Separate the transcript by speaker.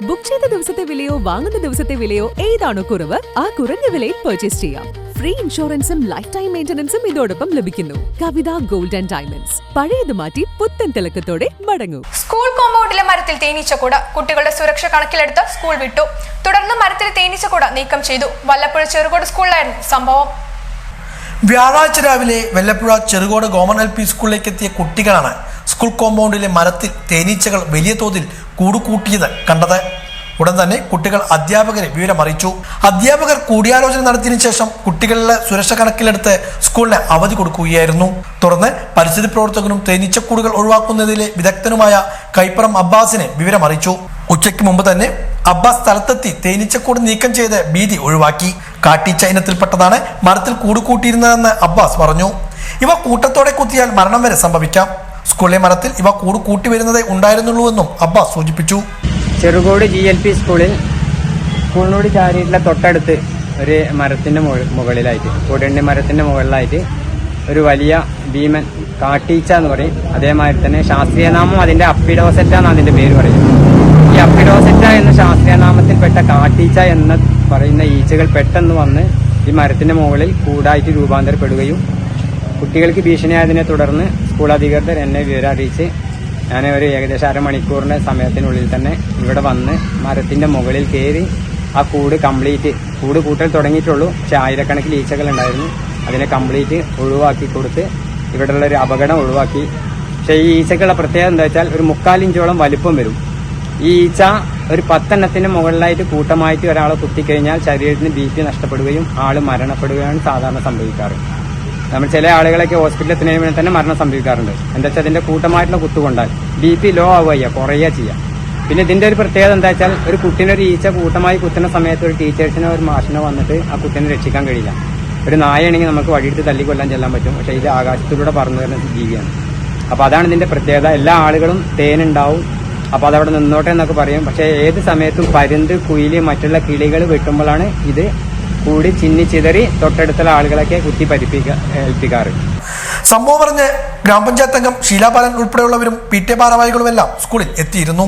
Speaker 1: Book ചെയ്ത ദിവസത്തെ വിലയോ വാങ്ങുന്ന ദിവസത്തെ വിലയോ ഏതാണോ കുറവ് ആ കുറഞ്ഞ വിലയിൽ പർച്ചേസ് ചെയ്യാം. ഫ്രീ ഇൻഷുറൻസും ലൈഫ് ടൈം മെയിന്റനൻസും ഇതോടൊപ്പം ലഭിക്കുന്നു. കവിത ഗോൾഡ് ആൻഡ് ഡയമണ്ട്സ്. പഴയത് മാറ്റി പുത്തൻ തിളക്കത്തോടെ മടങ്ങൂ.
Speaker 2: സ്കൂൾ കോമ്പൗണ്ടിലെ മരത്തിൽ തേനീച്ചക്കൂട്. കുട്ടികളുടെ സുരക്ഷ കണക്കിലെടുത്ത് സ്കൂൾ വിട്ടു. തുടർന്ന് മരത്തിലെ തേനീച്ചക്കൂട് നീക്കം ചെയ്തു. വല്ലപ്പുഴ ചെറുകോട് സ്കൂളിലായിരുന്നു സംഭവം.
Speaker 3: വ്യാഴാഴ്ച രാവിലെ വല്ലപ്പുഴ ചെറുകോട് ഗവൺമെന്റ് LP സ്കൂളിലേക്ക് എത്തിയ കുട്ടികളാണ് സ്കൂൾ കോമ്പൗണ്ടിലെ മരത്തിൽ തേനീച്ചകൾ വലിയ തോതിൽ കൂടുകൂട്ടിയത് കണ്ടത്. ഉടൻ തന്നെ കുട്ടികൾ അധ്യാപകരെ വിവരമറിയിച്ചു. അധ്യാപകർ കൂടിയാലോചന നടത്തിയതിനു ശേഷം കുട്ടികളുടെ സുരക്ഷ കണക്കിലെടുത്ത് സ്കൂളിന് അവധി കൊടുക്കുകയായിരുന്നു. തുടർന്ന് പരിസ്ഥിതി പ്രവർത്തകനും തേനീച്ചക്കൂടുകൾ ഒഴിവാക്കുന്നതിലെ വിദഗ്ധനുമായ കൈപ്പറം അബ്ബാസിനെ വിവരമറിയിച്ചു. ഉച്ചയ്ക്ക് മുമ്പ് തന്നെ അബ്ബാസ് സ്ഥലത്തെത്തി തേനീച്ചക്കൂട് നീക്കം ചെയ്ത് ഭീതി ഒഴിവാക്കി. കാട്ടീച്ച ഇനത്തിൽപ്പെട്ടതാണ് മരത്തിൽ കൂടുകൂട്ടിയിരുന്നതെന്ന് അബ്ബാസ് പറഞ്ഞു. ഇവ കൂട്ടത്തോടെ കുത്തിയാൽ മരണം വരെ സംഭവിക്കാം. സ്കൂളിലെ മരത്തിൽ ഇവ കൂട്ടി വരുന്നതേ ഉണ്ടായിരുന്നുള്ളൂവെന്നും അബ്ബാസ് സൂചിപ്പിച്ചു.
Speaker 4: ചെറുകോട് GLP സ്കൂളിനോട് ചാരിയിട്ടുള്ള തൊട്ടടുത്ത് ഒരു മരത്തിന്റെ മുകളിലായിട്ട് കൊടുണ്ടി മരത്തിന്റെ മുകളിലായിട്ട് ഒരു വലിയ ഭീമൻ കാട്ടീച്ച എന്ന് പറയും. അതേമാതിരി തന്നെ ശാസ്ത്രീയനാമം അതിന്റെ അപ്പിഡോസെറ്റ എന്നാണ് അതിന്റെ പേര് പറയുന്നത്. ഈ അപ്പിഡോസെറ്റ എന്ന ശാസ്ത്രീയനാമത്തിൽപ്പെട്ട കാട്ടീച്ച എന്ന് പറയുന്ന ഈച്ചകൾ പെട്ടെന്ന് വന്ന് ഈ മരത്തിന്റെ മുകളിൽ കൂടായിട്ട് രൂപാന്തരപ്പെടുകയും കുട്ടികൾക്ക് ഭീഷണിയായതിനെ തുടർന്ന് സ്കൂൾ അധികൃതർ എന്നെ വിവരം അറിയിച്ച് ഞാൻ ഒരു ഏകദേശം അരമണിക്കൂറിന്റെ സമയത്തിനുള്ളിൽ തന്നെ ഇവിടെ വന്ന് മരത്തിന്റെ മുകളിൽ കയറി ആ കൂട് കൂട്ടൽ തുടങ്ങിയിട്ടുള്ളൂ. പക്ഷെ ആയിരക്കണക്കിന് ഈച്ചകൾ ഉണ്ടായിരുന്നു. അതിനെ കംപ്ലീറ്റ് ഒഴിവാക്കി കൊടുത്ത് ഇവിടെയുള്ള ഒരു അപകടം ഒഴിവാക്കി. പക്ഷെ ഈ ഈച്ചകളുടെ പ്രത്യേകത എന്താ വെച്ചാൽ ഒരു 3/4 ഇഞ്ചോളം വലിപ്പം വരും. ഈ ഈച്ച ഒരു 10 എണ്ണത്തിന് മുകളിലായിട്ട് കൂട്ടമായിട്ട് ഒരാളെ കുത്തിക്കഴിഞ്ഞാൽ ശരീരത്തിന് BP നഷ്ടപ്പെടുകയും ആള് മരണപ്പെടുകയാണ് സാധാരണ സംഭവിക്കാറ്. നമ്മൾ ചില ആളുകളൊക്കെ ഹോസ്പിറ്റലിൽ എത്തുന്നതിന് തന്നെ മരണം സംഭവിക്കാറുണ്ട്. എന്താ വെച്ചാൽ അതിന്റെ കൂട്ടമായിട്ടുള്ള കുത്തുകൊണ്ടാൽ BP ലോ ആവുക കുറയുക ചെയ്യാം. പിന്നെ ഇതിന്റെ ഒരു പ്രത്യേകത എന്താ വെച്ചാൽ ഒരു കുട്ടീനെ ഒരു ഈച്ച കൂട്ടമായി കുത്തുന്ന സമയത്ത് ഒരു ടീച്ചേഴ്സിനോ ഒരു മാഷിനോ വന്നിട്ട് ആ കുട്ടീനെ രക്ഷിക്കാൻ കഴിയില്ല. ഒരു നായയാണെങ്കിൽ നമുക്ക് വഴിയെടുത്ത് തല്ലിക്കൊല്ലാൻ ചെല്ലാൻ പറ്റും. പക്ഷെ ഇത് ആകാശത്തിലൂടെ പറന്നു വരുന്ന ജീവിയാണ്. അപ്പൊ അതാണ് ഇതിന്റെ പ്രത്യേകത. എല്ലാ ആളുകളും തേനുണ്ടാവും, അപ്പൊ അതവിടെ നിന്നോട്ടെ എന്നൊക്കെ പറയും. പക്ഷെ ഏത് സമയത്തും പരുന്ത്, കുയില്, മറ്റുള്ള കിളികൾ വെട്ടുമ്പോഴാണ് ഇത് കൂടി ചിന്നിച്ചിതറി തൊട്ടടുത്തുള്ള ആളുകളൊക്കെ കുത്തി ഏൽപ്പിക്കാറ്.
Speaker 3: സംഭവം പറഞ്ഞ് ഗ്രാമപഞ്ചായത്ത് അംഗം ഷീലാപാലൻ ഉൾപ്പെടെയുള്ളവരും PTA ഭാരവാഹികളുമെല്ലാം സ്കൂളിൽ എത്തിയിരുന്നു.